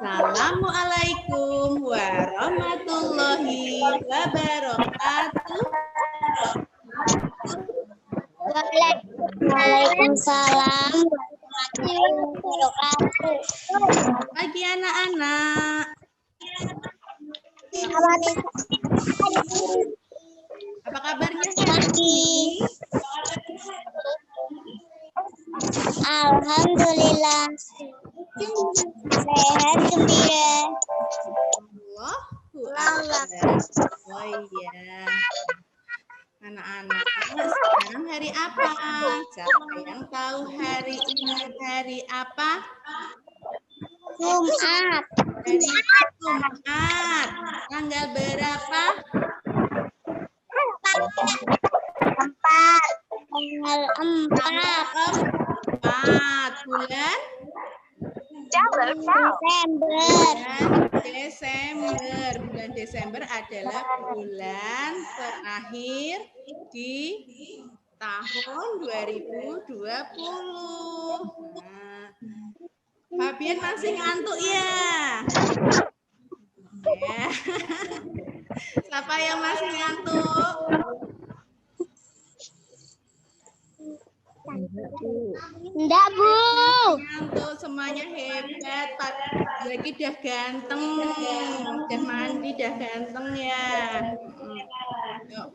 Assalamualaikum warahmatullahi wabarakatuh. Waalaikumsalam warahmatullahi wabarakatuh. Pagi anak-anak. Apa kabarnya hari ini? Alhamdulillah. Sehat gembira. Allahu Akbar. Oh iya. Anak-anak, sekarang hari apa? Siapa yang tahu hari ini hari apa? Jumat. Hari Jumat. Tanggal berapa? 4. Tanggal 4. 4 bulan Desember. Bulan Desember adalah bulan terakhir di tahun 2020. Nah, Fabian masih ngantuk ya? Ya. Siapa yang masih ngantuk? Enggak, Bu. Ngantuk, semuanya hebat. Lagi udah ganteng, udah mandi, udah ganteng ya. Yuk.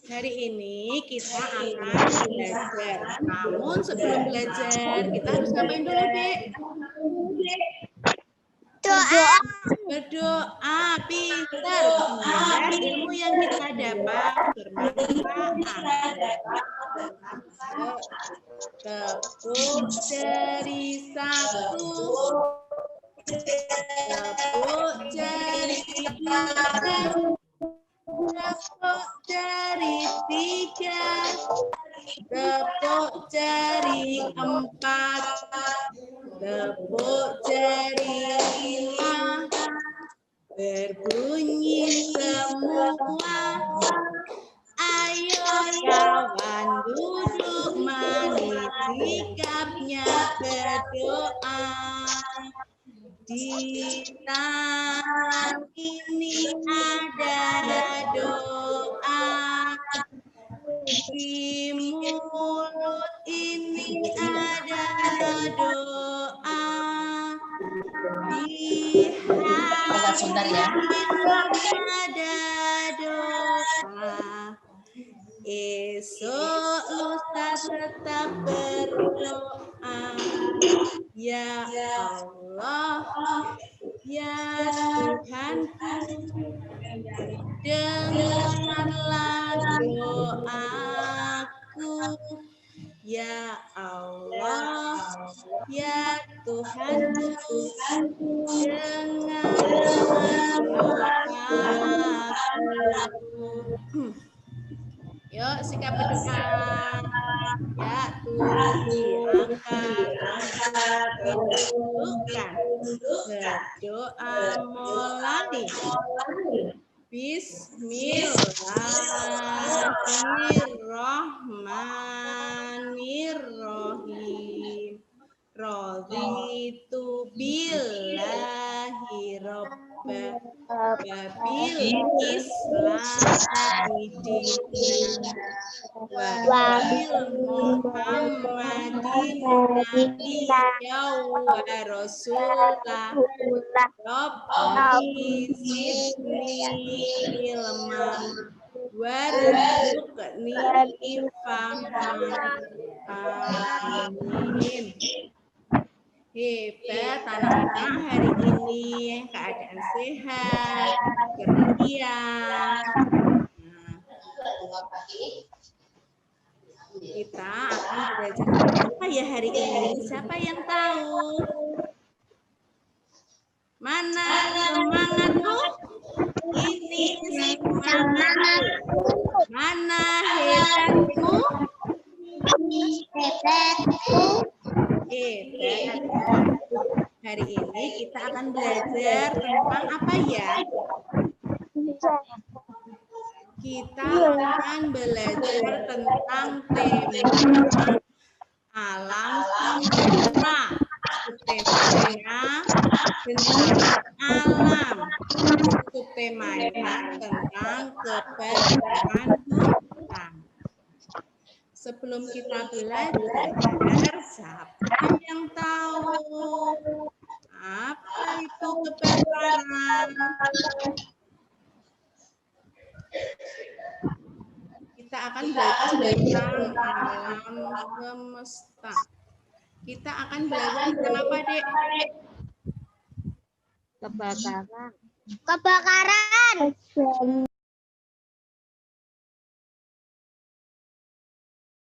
Hari ini kita akan belajar. Namun sebelum belajar, kita harus ngapain dulu, Dek? Doa. Berdoa, pintar. Biar ilmu yang kita dapat bermanfaat. Tepuk jari 1, tepuk jari 2, tepuk jari 3, tepuk jari 4, tepuk jari 5, berbunyi semua. Ayo kawan duduk manis, sikapnya berdoa. Di tangan ini ada doa, di mulut ini ada doa, di hati ini ada doa. Esok lusa tetap berdoa. Ya Allah, ya Tuhanku, dengarlah doaku. Ya Allah, ya Tuhanku, dengarlah doaku. Yuk, sikap berdoa. Ya, Tuhan diangkat, didudukkan. Berdoa mulai. Bismillahirrahmanirrahim. Raditu billahi robba wabil islami dina wa bil muhammadin nabiyya wa rasulah rabbi zidni ilman warzuqni fahman. Amin. Hebat anak-anak, hari ini keadaan sehat, ceria. Kita akan belajar apa ya hari ini? Siapa yang tahu? Mana semangatmu? Ini semangatku. Mana hebatmu? Hebatku. Hebat. Hari ini kita akan belajar tentang apa ya? Kita akan belajar tentang tema alam semesta. Temanya bencana alam. Subtemanya tentang kebakaran hutan. Sebelum kita belajar, siapa yang tahu apa itu kebakaran? Kita akan belajar tentang alam semesta. Kita akan belajar tentang apa, Dek? Kebakaran. Kebakaran.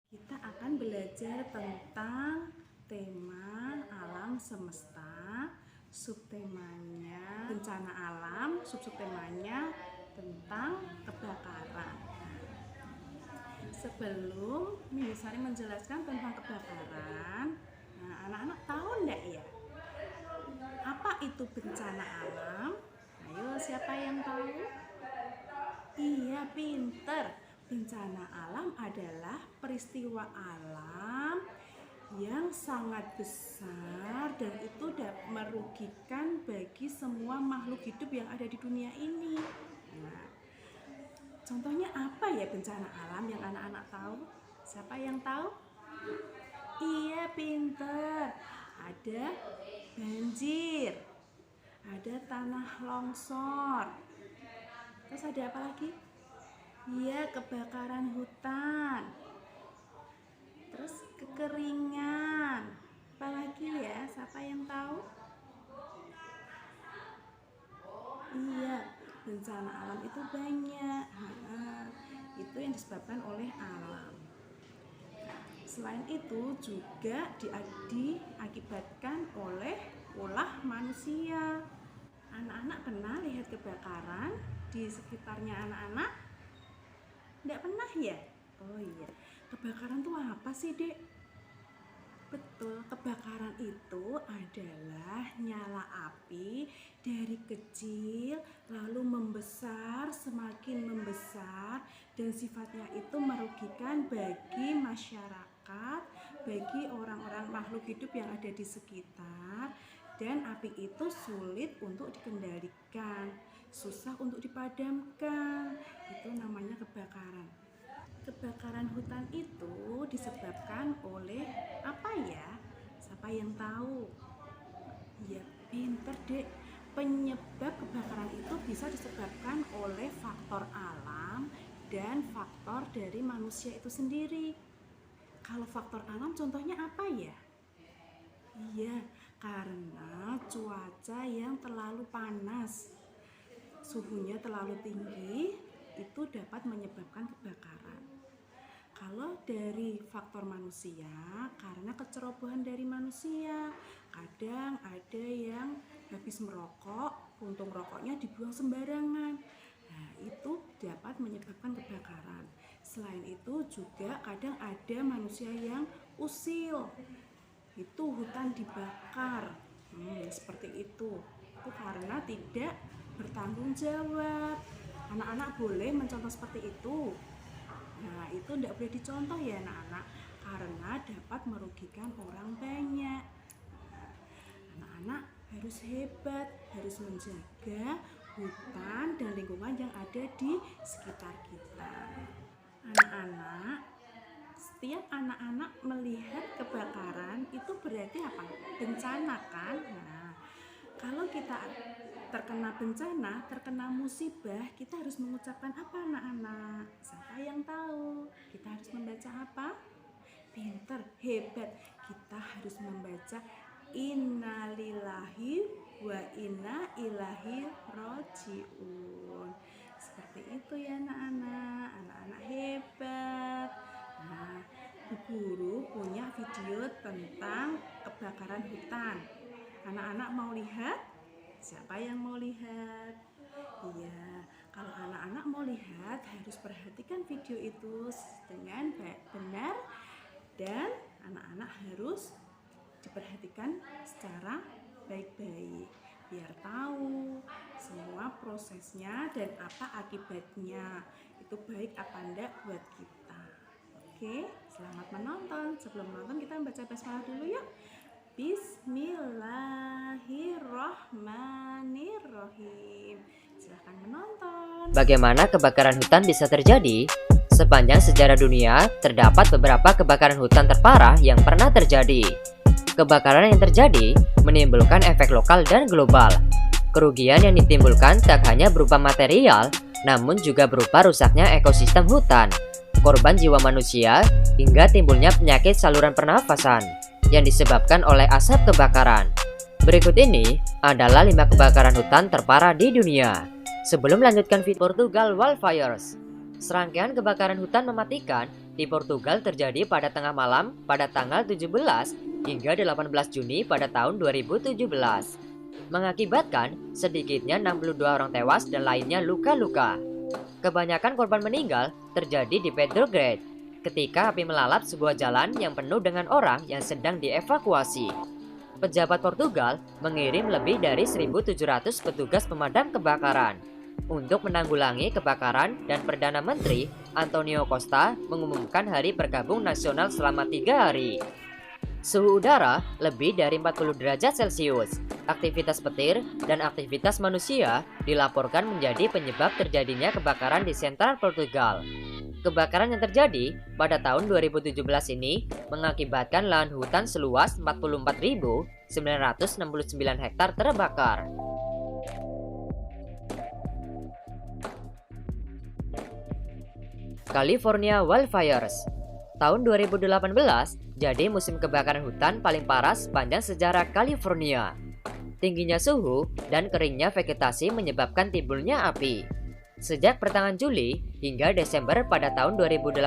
Kita akan belajar tentang tema alam semesta, subtemanya bencana alam, subtemanya tentang kebakaran. Sebelum Minisari menjelaskan tentang kebakaran, nah anak-anak tahu enggak ya? Apa itu bencana alam? Ayo, siapa yang tahu? Iya, pinter. Bencana alam adalah peristiwa alam yang sangat besar dan itu merugikan bagi semua makhluk hidup yang ada di dunia ini. Nah, contohnya apa ya bencana alam yang anak-anak tahu? Siapa yang tahu? Iya, pinter. Ada banjir, ada tanah longsor. Terus ada apa lagi? Iya, kebakaran hutan. Terus kekeringan. Apalagi ya? Siapa yang tahu? Iya, bencana alam itu banyak. Itu yang disebabkan oleh alam. Selain itu juga diakibatkan oleh ulah manusia. Anak-anak pernah lihat kebakaran di sekitarnya anak-anak? Nggak pernah ya? Oh iya, kebakaran itu apa sih, Dek? Betul, kebakaran itu adalah nyala api dari kecil lalu membesar, semakin membesar dan sifatnya itu merugikan bagi masyarakat, bagi orang-orang makhluk hidup yang ada di sekitar, dan api itu sulit untuk dikendalikan, susah untuk dipadamkan. Itu namanya kebakaran. Kebakaran hutan itu disebabkan oleh apa ya? Siapa yang tahu? Ya, pinter, Dek. Penyebab kebakaran itu bisa disebabkan oleh faktor alam dan faktor dari manusia itu sendiri. Kalau faktor alam contohnya apa ya? Iya, karena cuaca yang terlalu panas, suhunya terlalu tinggi, itu dapat menyebabkan kebakaran. Kalau dari faktor manusia, karena kecerobohan dari manusia, kadang ada yang habis merokok, puntung rokoknya dibuang sembarangan. Nah, itu dapat menyebabkan kebakaran. Selain itu juga kadang ada manusia yang usil, itu hutan dibakar. Seperti itu. Itu karena tidak bertanggung jawab. Anak-anak boleh mencontoh seperti itu. Nah, itu tidak boleh dicontoh ya anak-anak, karena dapat merugikan orang banyak. Anak-anak harus hebat, harus menjaga hutan dan lingkungan yang ada di sekitar kita. Anak-anak, setiap anak-anak melihat kebakaran itu berarti apa? Bencana kan? Nah, kalau kita terkena bencana, terkena musibah, kita harus mengucapkan apa anak-anak? Siapa yang tahu? Kita harus membaca apa? Pinter, hebat. Kita harus membaca innalillahi wa inna ilaihi rajiun. Seperti itu ya anak-anak. Anak-anak hebat. Nah, Bu Guru punya video tentang kebakaran hutan. Anak-anak mau lihat? Siapa yang mau lihat? Iya, kalau anak-anak mau lihat harus perhatikan video itu dengan benar dan anak-anak harus diperhatikan secara baik-baik biar tahu semua prosesnya dan apa akibatnya, itu baik apa enggak buat kita. Oke, selamat menonton. Sebelum menonton kita membaca basmalah dulu yuk. Bismillahirrohmanirrohim. Silahkan menonton. Bagaimana kebakaran hutan bisa terjadi? Sepanjang sejarah dunia, terdapat beberapa kebakaran hutan terparah yang pernah terjadi. Kebakaran yang terjadi menimbulkan efek lokal dan global. Kerugian yang ditimbulkan tak hanya berupa material, namun juga berupa rusaknya ekosistem hutan, korban jiwa manusia, hingga timbulnya penyakit saluran pernafasan yang disebabkan oleh asap kebakaran. Berikut ini adalah 5 kebakaran hutan terparah di dunia. Sebelum melanjutkan video Portugal wildfires. Serangkaian kebakaran hutan mematikan di Portugal terjadi pada tengah malam pada tanggal 17 hingga 18 Juni pada tahun 2017. Mengakibatkan sedikitnya 62 orang tewas dan lainnya luka-luka. Kebanyakan korban meninggal terjadi di Pedrograd ketika api melalap sebuah jalan yang penuh dengan orang yang sedang dievakuasi. Pejabat Portugal mengirim lebih dari 1.700 petugas pemadam kebakaran untuk menanggulangi kebakaran, dan Perdana Menteri Antonio Costa mengumumkan hari berkabung nasional selama 3 hari. Suhu udara lebih dari 40 derajat Celcius. Aktivitas petir dan aktivitas manusia dilaporkan menjadi penyebab terjadinya kebakaran di sentral Portugal. Kebakaran yang terjadi pada tahun 2017 ini mengakibatkan lahan hutan seluas 44.969 hektar terbakar. California wildfires. Tahun 2018 jadi musim kebakaran hutan paling parah sepanjang sejarah California. Tingginya suhu dan keringnya vegetasi menyebabkan timbulnya api. Sejak pertengahan Juli hingga Desember pada tahun 2018,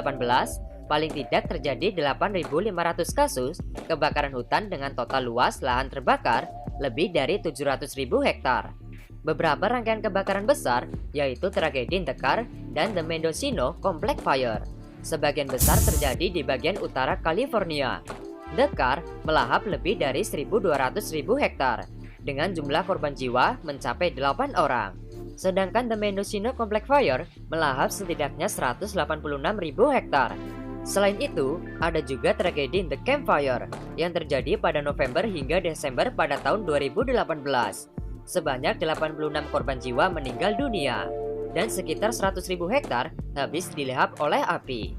paling tidak terjadi 8.500 kasus kebakaran hutan dengan total luas lahan terbakar lebih dari 700.000 hektar. Beberapa rangkaian kebakaran besar yaitu tragedi Dakar dan The Mendocino Complex Fire. Sebagian besar terjadi di bagian utara California. Dakar melahap lebih dari 1.200.000 hektar dengan jumlah korban jiwa mencapai 8 orang. Sedangkan The Mendocino Complex Fire melahap setidaknya 186.000 hektar. Selain itu, ada juga tragedi The Camp Fire yang terjadi pada November hingga Desember pada tahun 2018. Sebanyak 86 korban jiwa meninggal dunia dan sekitar 100.000 hektar habis dilahap oleh api.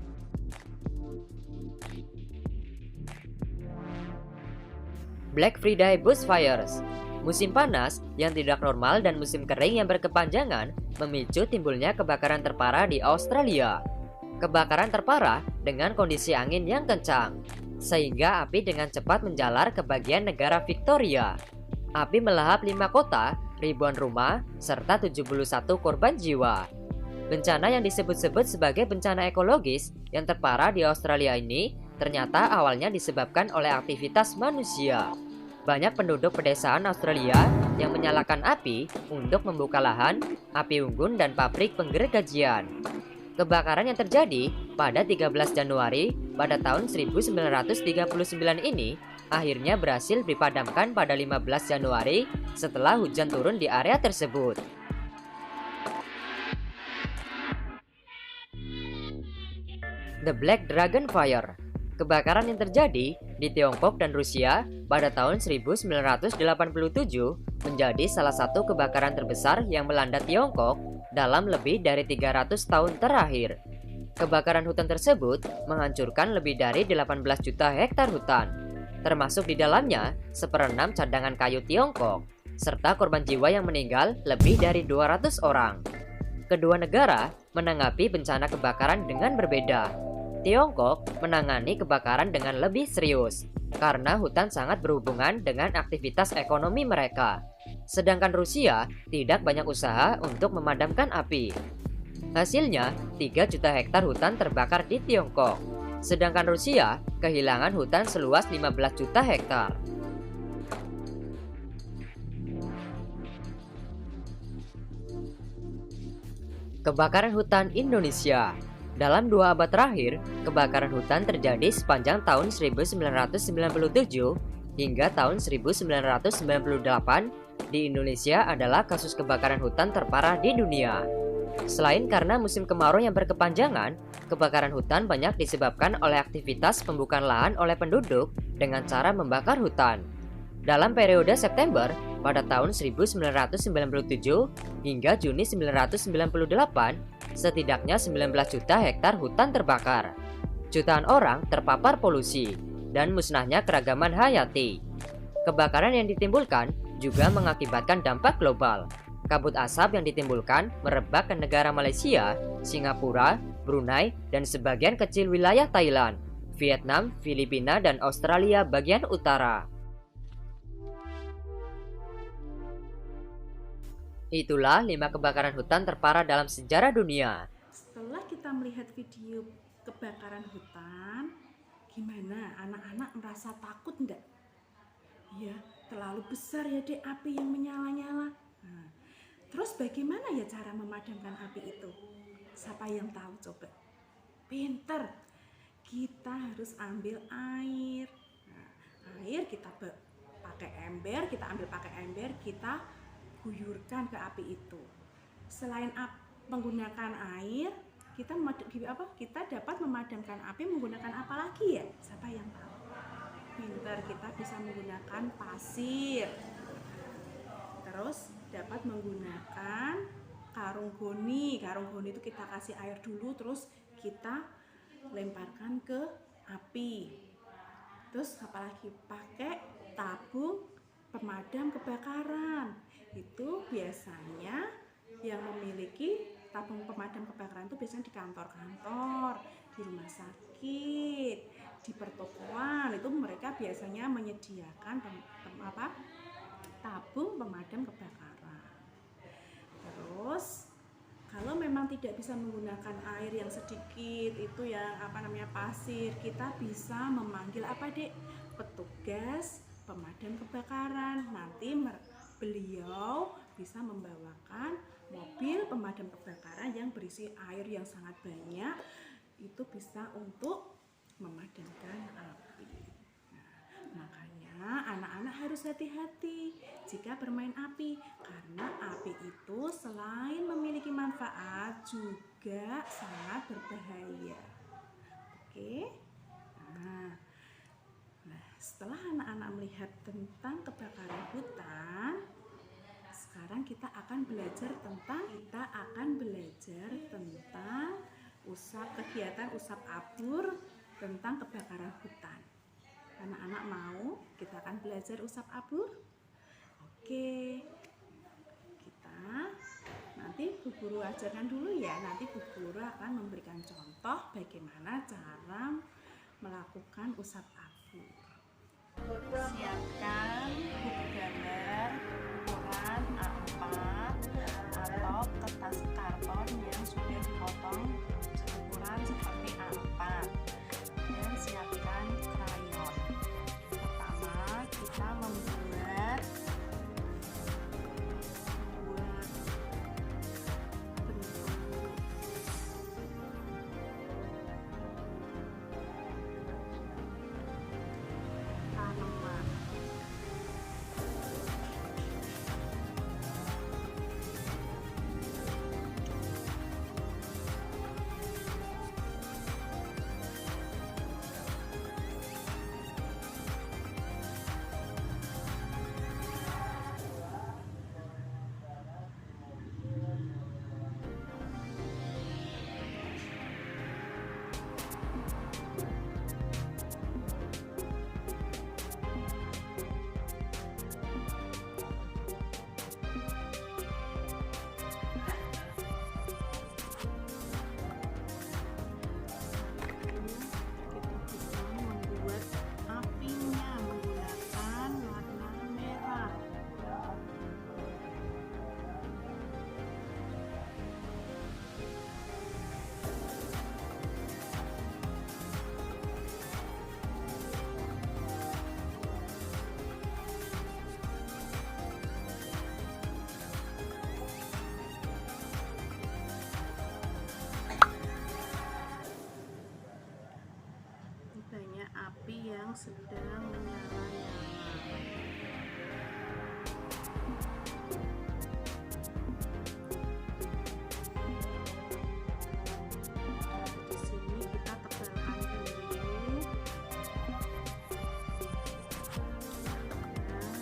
Black Friday bushfires. Musim panas yang tidak normal dan musim kering yang berkepanjangan memicu timbulnya kebakaran terparah di Australia. Kebakaran terparah dengan kondisi angin yang kencang, sehingga api dengan cepat menjalar ke bagian negara Victoria. Api melahap 5 kota, ribuan rumah, serta 71 korban jiwa. Bencana yang disebut-sebut sebagai bencana ekologis yang terparah di Australia ini ternyata awalnya disebabkan oleh aktivitas manusia. Banyak penduduk pedesaan Australia yang menyalakan api untuk membuka lahan, api unggun, dan pabrik penggergajian. Kebakaran yang terjadi pada 13 Januari pada tahun 1939 ini akhirnya berhasil dipadamkan pada 15 Januari setelah hujan turun di area tersebut. The Black Dragon Fire. Kebakaran yang terjadi di Tiongkok dan Rusia pada tahun 1987 menjadi salah satu kebakaran terbesar yang melanda Tiongkok dalam lebih dari 300 tahun terakhir. Kebakaran hutan tersebut menghancurkan lebih dari 18 juta hektar hutan, termasuk di dalamnya 1/6 cadangan kayu Tiongkok, serta korban jiwa yang meninggal lebih dari 200 orang. Kedua negara menanggapi bencana kebakaran dengan berbeda. Tiongkok menangani kebakaran dengan lebih serius karena hutan sangat berhubungan dengan aktivitas ekonomi mereka. Sedangkan Rusia tidak banyak usaha untuk memadamkan api. Hasilnya, 3 juta hektar hutan terbakar di Tiongkok. Sedangkan Rusia kehilangan hutan seluas 15 juta hektar. Kebakaran hutan Indonesia. Dalam 2 abad terakhir, kebakaran hutan terjadi sepanjang tahun 1997 hingga tahun 1998 di Indonesia adalah kasus kebakaran hutan terparah di dunia. Selain karena musim kemarau yang berkepanjangan, kebakaran hutan banyak disebabkan oleh aktivitas pembukaan lahan oleh penduduk dengan cara membakar hutan. Dalam periode September pada tahun 1997 hingga Juni 1998, setidaknya 19 juta hektar hutan terbakar. Jutaan orang terpapar polusi dan musnahnya keragaman hayati. Kebakaran yang ditimbulkan juga mengakibatkan dampak global. Kabut asap yang ditimbulkan merebak ke negara Malaysia, Singapura, Brunei, dan sebagian kecil wilayah Thailand, Vietnam, Filipina, dan Australia bagian utara. Itulah 5 kebakaran hutan terparah dalam sejarah dunia. Setelah kita melihat video kebakaran hutan, gimana? Anak-anak merasa takut enggak? Ya, terlalu besar ya dek api yang menyala-nyala. Nah, terus bagaimana ya cara memadamkan api itu? Siapa yang tahu coba? Pinter. Kita harus ambil air. Nah, air kita pakai ember, kita guyurkan ke api itu. Selain menggunakan air, kita dapat memadamkan api menggunakan apa lagi ya? Siapa yang tahu? Pintar, kita bisa menggunakan pasir. Terus dapat menggunakan karung goni. Karung goni itu kita kasih air dulu, terus kita lemparkan ke api. Terus apalagi pakai tabung pemadam kebakaran. Itu biasanya yang memiliki tabung pemadam kebakaran itu biasanya di kantor-kantor, di rumah sakit, di pertokoan. Itu mereka biasanya menyediakan tabung pemadam kebakaran. Terus kalau memang tidak bisa menggunakan air yang sedikit, itu yang pasir, kita bisa memanggil petugas pemadam kebakaran. Nanti beliau bisa membawakan mobil pemadam kebakaran yang berisi air yang sangat banyak, itu bisa untuk memadamkan api. Nah, makanya anak-anak harus hati-hati jika bermain api, karena api itu selain memiliki manfaat juga sangat berbahaya. Oke? Nah, setelah anak-anak melihat tentang kebakaran hutan, sekarang kita akan belajar tentang kegiatan usap abur tentang kebakaran hutan. Anak-anak mau kita akan belajar usap abur? Oke. Kita nanti Bu Guru ajarkan dulu ya. Nanti Bu Guru akan memberikan contoh bagaimana cara melakukan usap abur. Siapkan buku gambar ukuran A4 atau kertas karton yang sudah dipotong ukuran seperti A4, dan siapkan krayon. Pertama kita membuat bentuk tanaman. Api yang sedang menyala-nyala. Di sini kita tebalkan dulu. Dan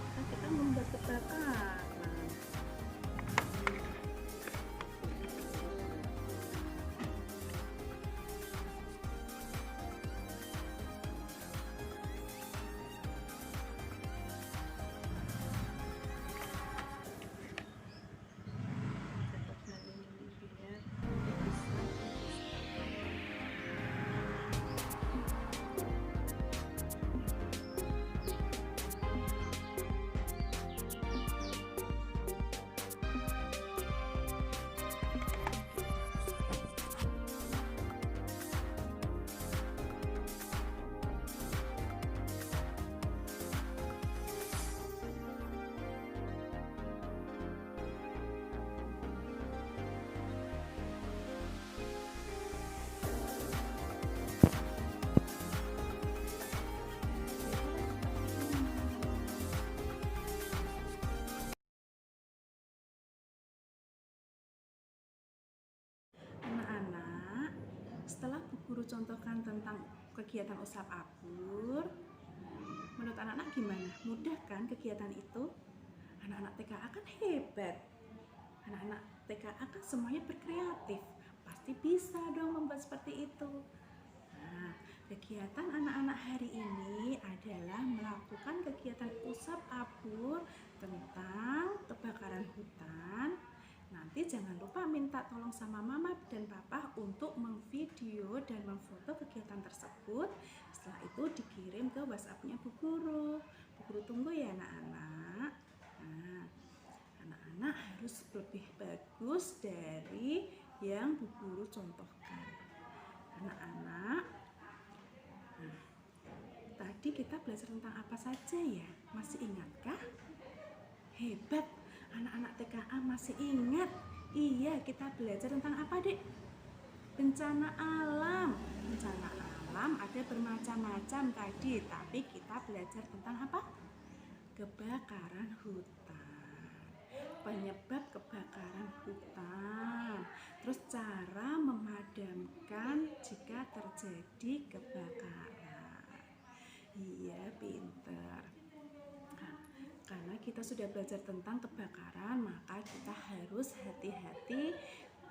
kita membuat kebakaran. Anak-anak, setelah Bu Guru contohkan tentang kegiatan usap abur, menurut anak-anak gimana? Mudah kan kegiatan itu? Anak-anak TKA kan hebat. Anak-anak TKA kan semuanya berkreatif. Pasti bisa dong membuat seperti itu. Nah, kegiatan anak-anak hari ini adalah melakukan kegiatan usap abur tentang kebakaran hutan. Nanti jangan lupa minta tolong sama mama dan papa untuk memvideo dan memfoto kegiatan tersebut. Setelah itu dikirim ke WhatsApp-nya Bu Guru. Bu Guru tunggu ya anak-anak. Nah, anak-anak harus lebih bagus dari yang Bu Guru contohkan. Anak-anak, nah, tadi kita belajar tentang apa saja ya? Masih ingatkah? Hebat, anak-anak TKA masih ingat. Iya, kita belajar tentang apa, Dek? Bencana alam. Bencana alam ada bermacam-macam tadi, tapi kita belajar tentang apa? Kebakaran hutan. Penyebab kebakaran hutan. Terus cara memadamkan jika terjadi kebakaran. Iya, pinter. Karena kita sudah belajar tentang kebakaran, maka kita harus hati-hati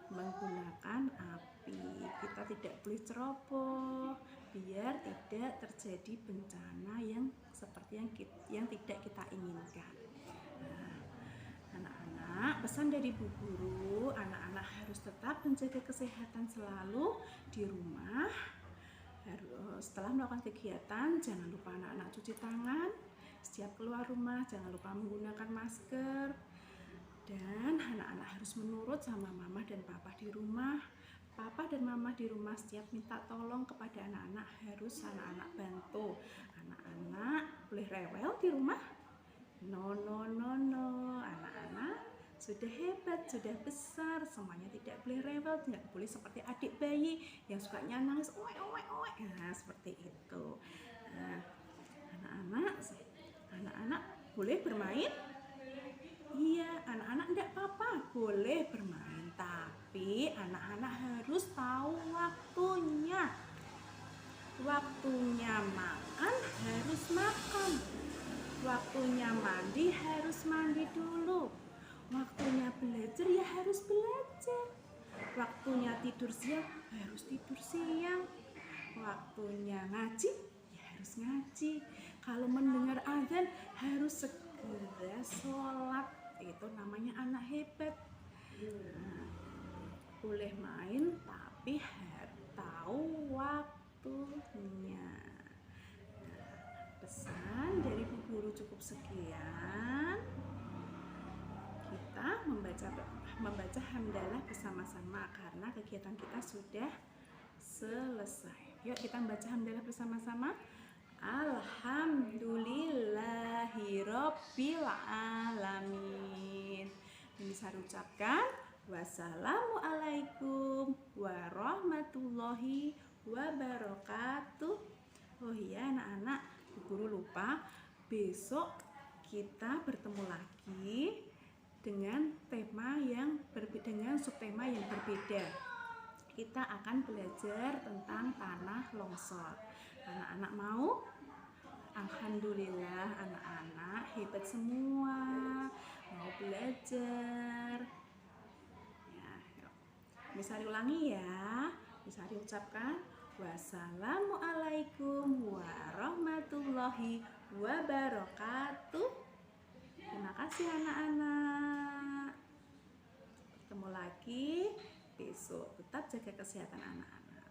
menggunakan api. Kita tidak boleh ceroboh biar tidak terjadi bencana yang seperti yang tidak kita inginkan. Nah, anak-anak, pesan dari Bu Guru, anak-anak harus tetap menjaga kesehatan selalu di rumah. Setelah melakukan kegiatan, jangan lupa anak-anak cuci tangan. Setiap keluar rumah jangan lupa menggunakan masker. Dan anak-anak harus menurut sama mama dan papa di rumah. Papa dan mama di rumah setiap minta tolong kepada anak-anak harus anak-anak bantu. Anak-anak boleh rewel di rumah? No. Anak-anak sudah hebat, sudah besar, semuanya tidak boleh rewel, tidak boleh seperti adik bayi yang sukanya nangis, nah seperti itu. Nah, anak-anak boleh bermain? Iya, anak-anak enggak apa-apa, boleh bermain, tapi anak-anak harus tahu waktunya. Waktunya makan harus makan. Waktunya mandi harus mandi dulu. Waktunya belajar ya harus belajar. Waktunya tidur siang harus tidur siang. Waktunya ngaji ya harus ngaji. Kalau mendengar azan harus segera sholat. Itu namanya anak hebat. Nah, boleh main tapi harus tahu waktunya. Pesan dari Bu Guru cukup sekian. Kita membaca hamdalah bersama-sama karena kegiatan kita sudah selesai. Yuk kita membaca hamdalah bersama-sama. Alhamdulillahirabbil alamin. Ini saya ucapkan wassalamualaikum warahmatullahi wabarakatuh. Oh iya anak-anak, Bu Guru lupa, besok kita bertemu lagi dengan tema yang berbeda, dengan subtema yang berbeda. Kita akan belajar tentang tanah longsor. Anak-anak mau? Alhamdulillah anak-anak hebat semua, mau belajar. Ya, yuk. Bisa diulangi ya. Bisa diucapkan wassalamualaikum warahmatullahi wabarakatuh. Terima kasih anak-anak. Ketemu lagi besok. Tetap jaga kesehatan anak-anak.